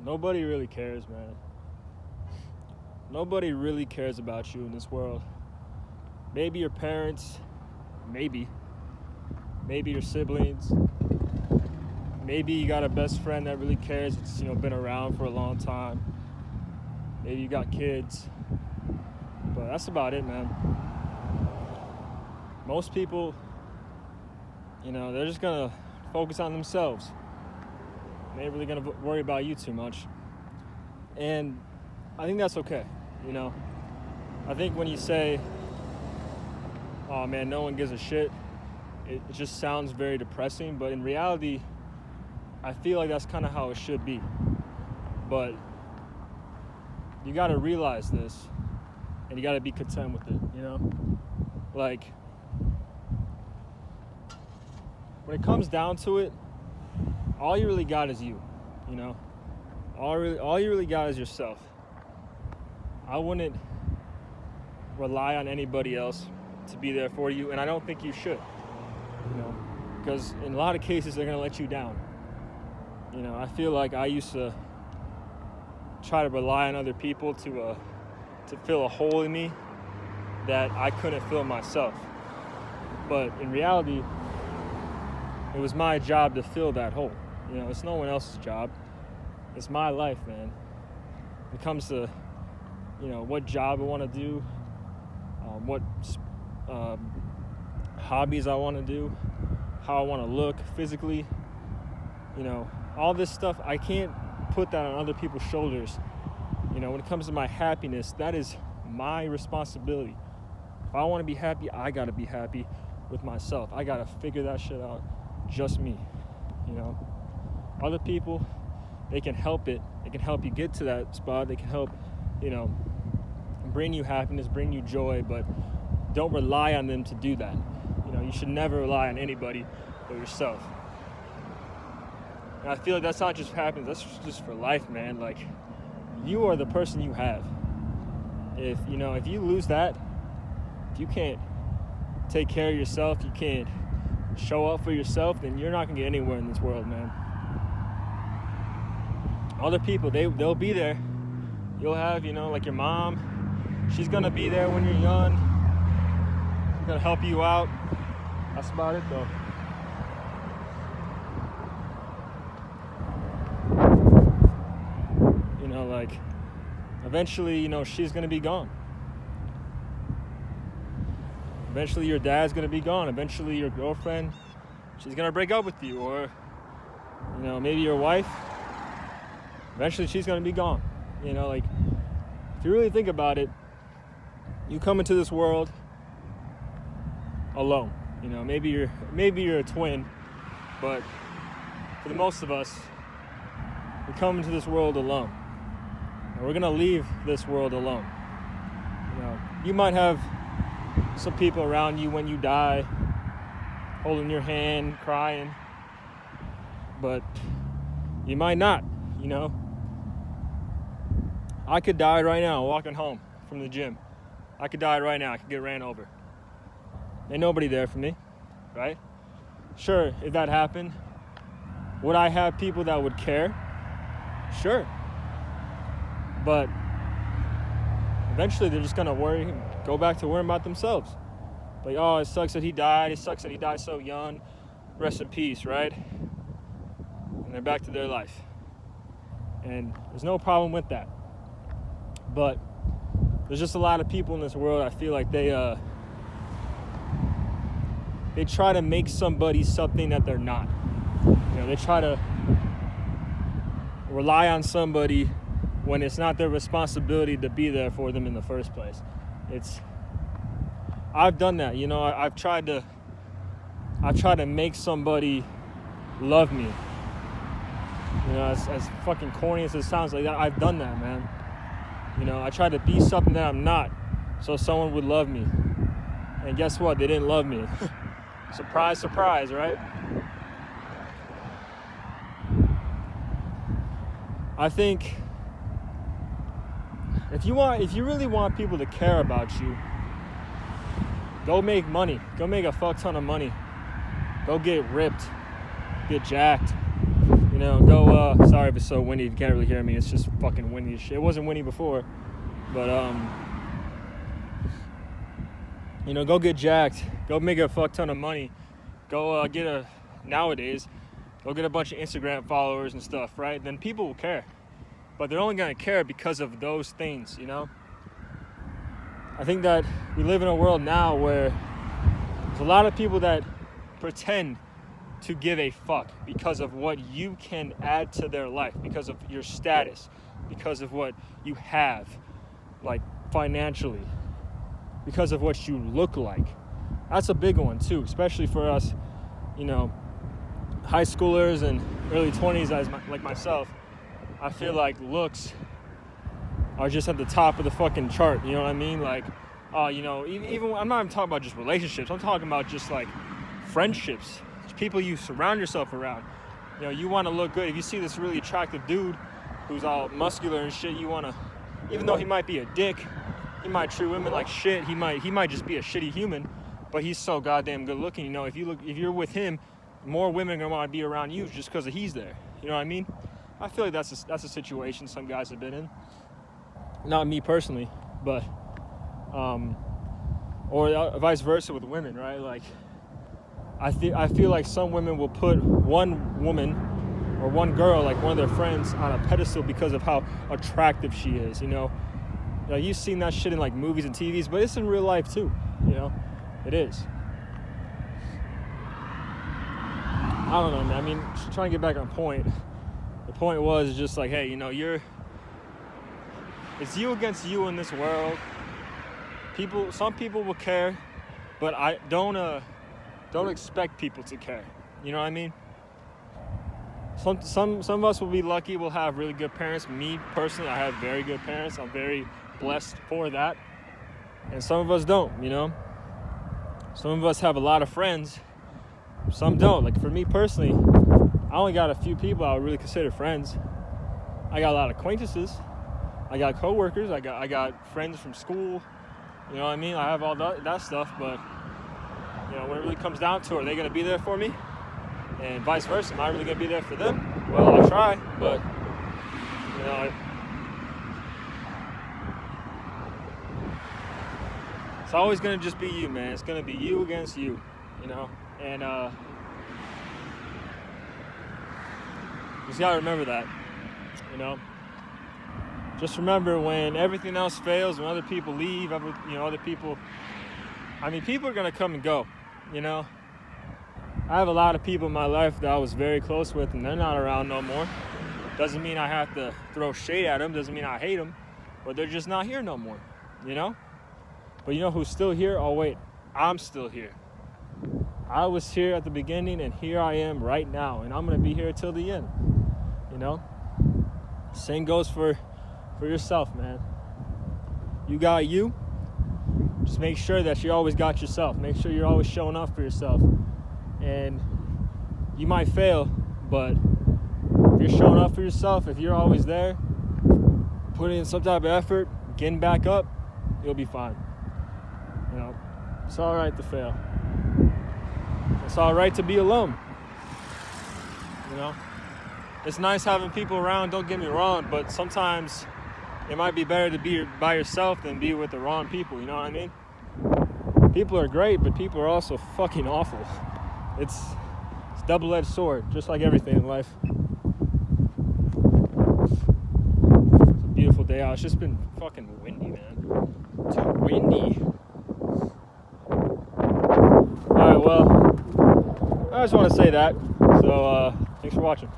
Nobody really cares, man. Nobody really cares about you in this world. Maybe your parents, maybe your siblings, maybe you got a best friend that really cares. It's been around for a long time. Maybe you got kids, but that's about it, man. Most people, they're just gonna focus on themselves. They ain't really gonna worry about you too much, and I think that's okay. I think when you say, "Oh man, no one gives a shit," it just sounds very depressing, but in reality, I feel like that's kind of how it should be. But you got to realize this, and you got to be content with it, Like, when it comes down to it, all you really got is you, All you really got is yourself. I wouldn't rely on anybody else to be there for you, and I don't think you should, because in a lot of cases they're going to let you down. I feel like I used to try to rely on other people to fill a hole in me that I couldn't fill myself. But in reality, it was my job to fill that hole. It's no one else's job. It's my life, man. When it comes to, what job I want to do, what hobbies I want to do, how I want to look physically, all this stuff, I can't put that on other people's shoulders. When it comes to my happiness, that is my responsibility. If I want to be happy, I got to be happy with myself. I got to figure that shit out, just me, Other people, they can help it. They can help you get to that spot. They can help, bring you happiness, bring you joy, but don't rely on them to do that. You should never rely on anybody but yourself. And I feel like that's not just happiness, that's just for life, man. Like, you are the person you have. If you lose that, if you can't take care of yourself, you can't show up for yourself, then you're not gonna get anywhere in this world, man. Other people, they'll be there. You'll have, like your mom, she's gonna be there when you're young. She's gonna help you out. That's about it, though. Like, eventually, she's gonna be gone. Eventually, your dad's gonna be gone. Eventually, your girlfriend, she's gonna break up with you, or maybe your wife. Eventually, she's gonna be gone. Like, if you really think about it, you come into this world alone. Maybe you're a twin, but for the most of us, we come into this world alone. And we're gonna leave this world alone. You might have some people around you when you die, holding your hand, crying, but you might not, I could die right now walking home from the gym. I could die right now. I could get ran over. Ain't nobody there for me, right? Sure, if that happened, would I have people that would care? Sure. But eventually they're just gonna go back to worrying about themselves. Like, oh, it sucks that he died. It sucks that he died so young. Rest in peace, right? And they're back to their life. And there's no problem with that. But there's just a lot of people in this world, I feel like they try to make somebody something that they're not. They try to rely on somebody when it's not their responsibility to be there for them in the first place. I've done that, I've tried to make somebody love me. As fucking corny as it sounds, like that, I've done that, man. I tried to be something that I'm not, so someone would love me. And guess what? They didn't love me. Surprise, surprise, right? I think if you really want people to care about you, go make money. Go make a fuck ton of money. Go get ripped. Get jacked. go, sorry if it's so windy, you can't really hear me, it's just fucking windy as shit. It wasn't windy before, but, go get jacked, go make a fuck ton of money, go nowadays, go get a bunch of Instagram followers and stuff, right? Then people will care, but they're only gonna care because of those things, I think that we live in a world now where there's a lot of people that pretend to give a fuck because of what you can add to their life, because of your status, because of what you have, like financially, because of what you look like. That's a big one too, especially for us, high schoolers and early 20s like myself. I feel like looks are just at the top of the fucking chart, you know what I mean? Like, even I'm not even talking about just relationships. I'm talking about just like friendships, people you surround yourself around. You want to look good. If you see this really attractive dude who's all muscular and shit, you want to, even though he might be a dick, he might treat women like shit. He might just be a shitty human, but he's so goddamn good looking. If you're with him, more women are gonna want to be around you just because he's there. You know what I mean? I feel like that's a situation some guys have been in. Not me personally, but or vice versa with women, right? Like, I feel like some women will put one woman or one girl, like one of their friends, on a pedestal because of how attractive she is. You've seen that shit in like movies and TVs, but it's in real life too. It is. I don't know, man. I mean, just trying to get back on point. The point was just like, hey, it's you against you in this world. Some people will care, but I don't expect people to care. You know what I mean? Some of us will be lucky. We'll have really good parents. Me personally, I have very good parents. I'm very blessed for that. And some of us don't. Some of us have a lot of friends. Some don't. Like for me personally, I only got a few people I would really consider friends. I got a lot of acquaintances. I got coworkers. I got friends from school. You know what I mean? I have all that stuff, but when it really comes down to it, are they going to be there for me? And vice versa, am I really going to be there for them? Well, I'll try, but it's always going to just be you, man. It's going to be you against you, and just got to remember that, Just remember, when everything else fails, when other people leave, other people, people are going to come and go, I have a lot of people in my life that I was very close with, and they're not around no more. Doesn't mean I have to throw shade at them, doesn't mean I hate them, but they're just not here no more, But who's still here? Oh, wait, I'm still here. I was here at the beginning, and here I am right now, and I'm going to be here till the end, Same goes for yourself, man. You got you. Just make sure that you always got yourself. Make sure you're always showing up for yourself. And you might fail, but if you're showing up for yourself, if you're always there, putting in some type of effort, getting back up, you'll be fine. It's all right to fail. It's all right to be alone. It's nice having people around, don't get me wrong, but sometimes it might be better to be by yourself than be with the wrong people, you know what I mean? People are great, but people are also fucking awful. It's a double-edged sword, just like everything in life. It's a beautiful day out. It's just been fucking windy, man. Too windy. Alright, well, I just want to say that. So, thanks for watching.